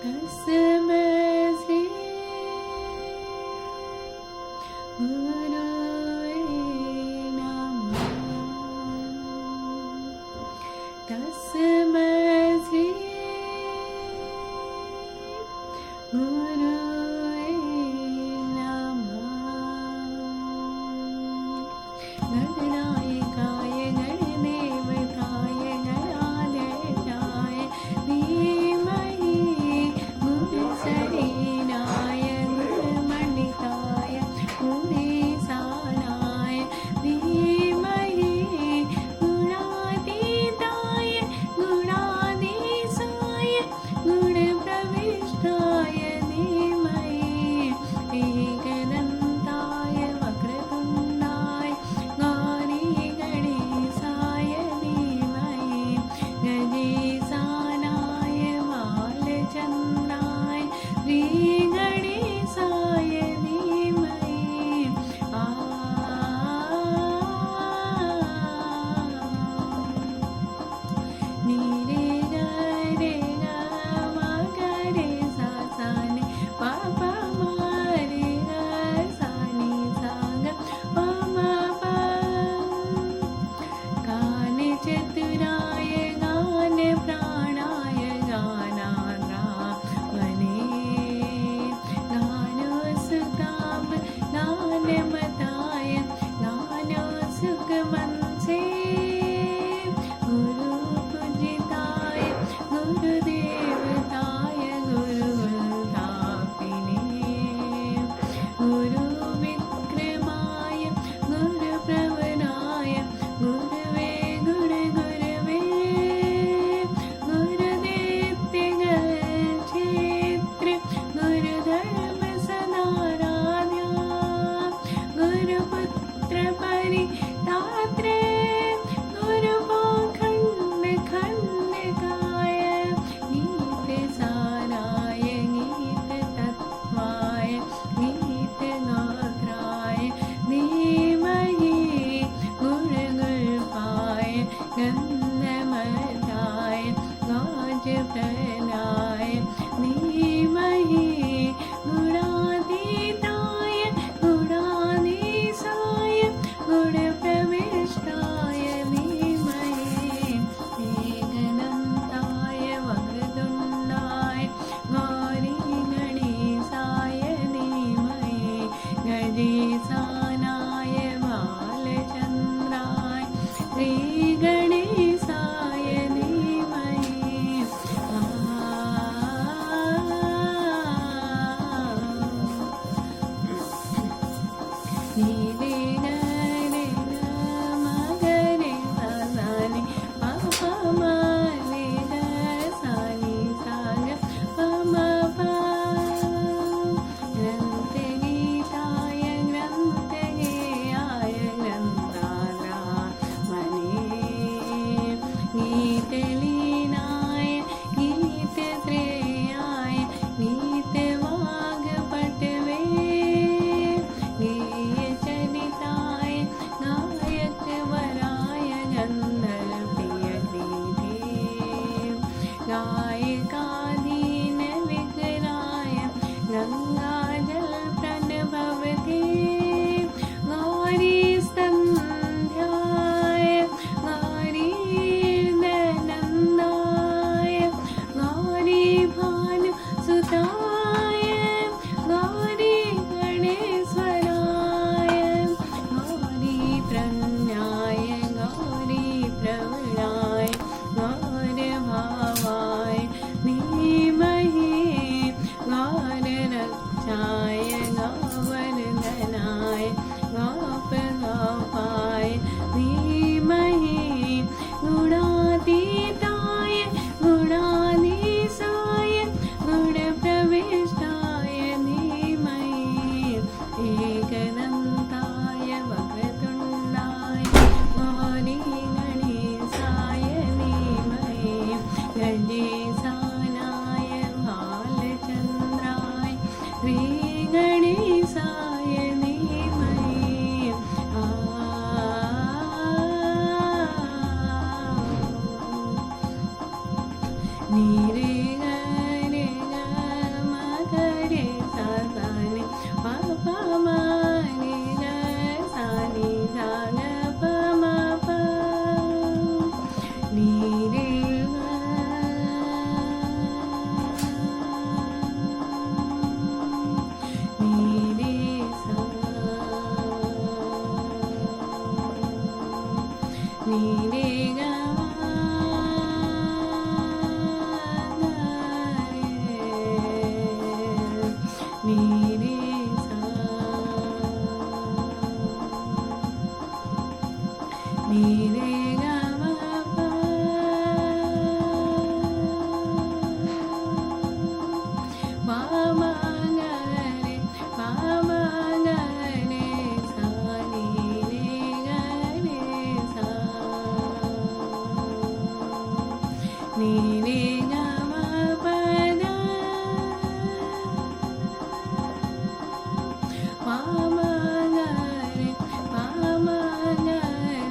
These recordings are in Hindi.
तस्मै श्री गुरुवे नमः। तस्मै श्री गुरुवे नमः। गणनायकाय गणदेवताय गणाध्यक्षाय धीमहि गुरुशरीराय गुरुमणिकाय गुणेशानाय धीमहि गुणातीताय गुणाधीशाय गुणप्रविष्टाय धीमहि एकदन्ताय वक्रतुण्डाय गौरीगणेशाय धीमहि गजेशानाय बालचन्द्राय श्रीगणेशाय धीमहि। नीरे गरे ग म गरे सा सा नि पा पा म रे ग सा नि सा ग प म प। गान चतुराय गान प्राणाय गानाद्रावणे गानोत्सुकाय गानमताय गानोत्सुकमंसे गुरुपूजिताय गुरुदेवताय गुरुवल्लभिने गुरुविक्रमाय गुरुप्रवराय गुरुवे गुरुगुरवे गुरुदेत्य गच्छेत्र गुरुधर्म सदाराध्या गुरुपुत्र परिदात्रे गुरुपाखण्ड खण्डकाय गीतसाराय गीततत्त्वाय गीतगात्राय धीमहि गुरुगुल्फाय गन्धमताय गाजप्रदाय धीमहि गुणातीताय गुणाधीशाय गुण నీ రే గా మా నీ రే సా నీ రే గా మా పా మా మా గా రే మా మా గా రే సా నీ రే గా రే సా నీ రే గా మా పా దా మా మా గా రే మా మా గా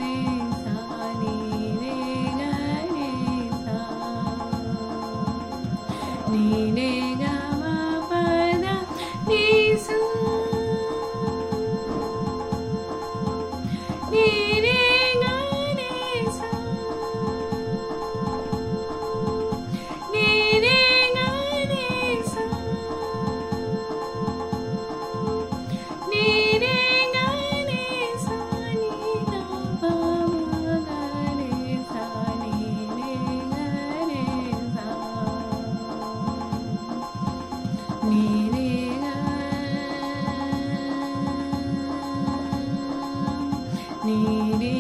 రే సా నీ రే గా రే సా నీ రే గా మా పా దా నీ సా నీ రే గా రే సా నీ రే గా రే సా నీ రే గా రే సా నీ గా పా మా గా రే సా నీ రే గా రే సా నీ రే గా నీ రే